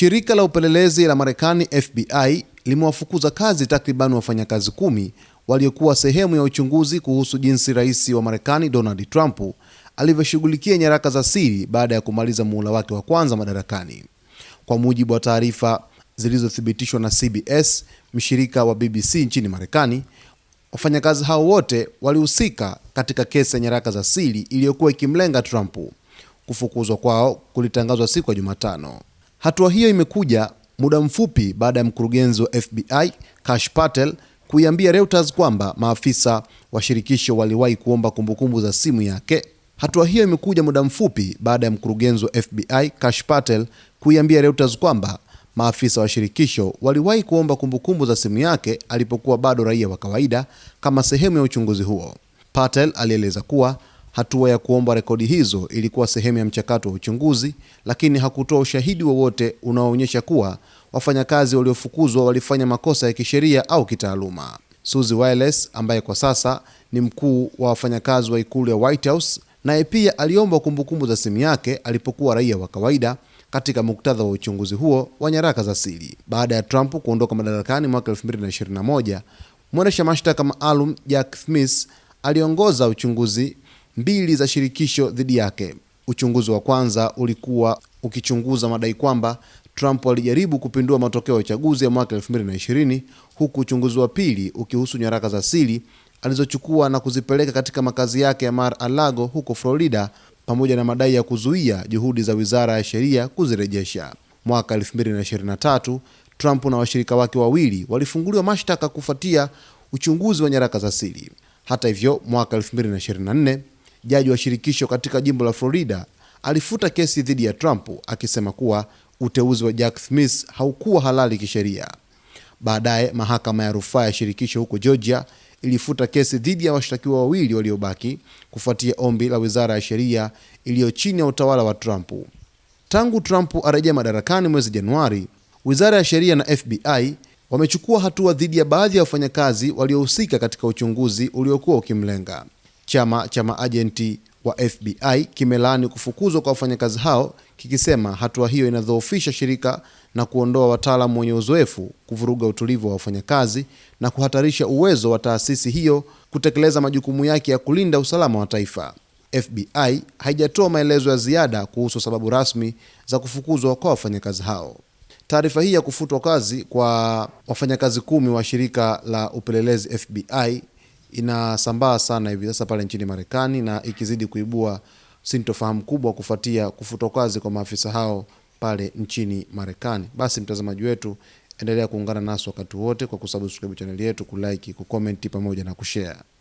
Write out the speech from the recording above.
Shirika la upelelezi la Marekani FBI limewafukuza kazi takriban wafanyakazi 10 waliokuwa sehemu ya uchunguzi kuhusu jinsi rais wa Marekani Donald Trump alivyoshughulikia nyaraka za siri baada ya kumaliza muhula wake wa kwanza madarakani. Kwa mujibu wa taarifa zilizothibitishwa na CBS, mshirika wa BBC nchini Marekani, wafanyakazi hao wote walihusika katika kesi ya nyaraka za siri iliyokuwa ikimlenga Trump. Kufukuzwa kwao kulitangazwa siku ya Jumatano. Hatua hiyo imekuja muda mfupi baada ya mkurugenzi wa FBI Kash Patel kuiambia Reuters kwamba maafisa wa shirikisho waliwahi kuomba kumbukumbu za simu yake. Hatua hiyo imekuja muda mfupi baada ya mkurugenzi wa FBI Kash Patel kuiambia Reuters kwamba maafisa wa shirikisho waliwahi kuomba kumbukumbu za simu yake alipokuwa bado raia wa kawaida kama sehemu ya uchunguzi huo. Patel alieleza kuwa hatua ya kuomba rekodi hizo ilikuwa sehemu ya mchakato wa uchunguzi, lakini hakutoa ushahidi wowote unaoonyesha kuwa wafanyakazi waliofukuzwa walifanya makosa ya kisheria au kitaaluma. Suzy Wiles, ambaye kwa sasa ni mkuu wa wafanyakazi wa ikulu ya White House, naye pia aliomba kumbukumbu za simu yake alipokuwa raia wa kawaida katika muktadha wa uchunguzi huo wa nyaraka za siri. Baada ya Trump kuondoka madarakani mwaka 2021, mwendesha mashtaka maalum Jack Smith aliongoza uchunguzi 2 za shirikisho dhidi yake. Uchunguzi wa kwanza ulikuwa ukichunguza madai kwamba Trump alijaribu kupindua matokeo ya uchaguzi ya mwaka 2020, huku uchunguzi wa pili ukihusu nyaraka za siri alizochukua na kuzipeleka katika makazi yake ya Mar-a-Lago huko Florida, pamoja na madai ya kuzuia juhudi za Wizara ya Sheria kuzirejesha. Mwaka 2023, Trump na washirika wake wawili walifunguliwa mashtaka kufuatia uchunguzi wa nyaraka za siri. Hata hivyo, mwaka 2024, jaji wa shirikisho katika jimbo la Florida alifuta kesi dhidi ya Trump akisema kuwa uteuzi wa Jack Smith haukuwa halali kisheria. Baadaye, mahakama ya rufaa ya shirikisho huko Georgia ilifuta kesi dhidi ya washtakiwa wawili waliobaki kufuatia ombi la Wizara ya Sheria iliyo chini ya utawala wa Trump. Tangu Trump arejea madarakani mwezi Januari, Wizara ya Sheria na FBI wamechukua hatua dhidi ya baadhi ya wafanyakazi waliohusika katika uchunguzi uliokuwa ukimlenga. Chama cha maajenti wa FBI kimelaani kufukuzwa kwa wafanyakazi hao, kikisema hatua hiyo inadhoofisha shirika na kuondoa wataalamu wenye uzoefu, kuvuruga utulivu wa wafanyakazi na kuhatarisha uwezo wa taasisi hiyo kutekeleza majukumu yake ya kulinda usalama wa taifa. FBI haijatoa maelezo ya ziada kuhusu sababu rasmi za kufukuzwa kwa wafanyakazi hao. Taarifa hii ya kufutwa kazi kwa wafanyakazi 10 wa shirika la upelelezi FBI inasambaa sana hivi sasa pale nchini Marekani, na ikizidi kuibua sintofahamu kubwa kufuatia kufutwa kazi kwa maafisa hao pale nchini Marekani. Basi mtazamaji wetu, endelea kuungana nasi wakati wote kwa kusubscribe channel yetu, kulike, kucomment pamoja na kushare.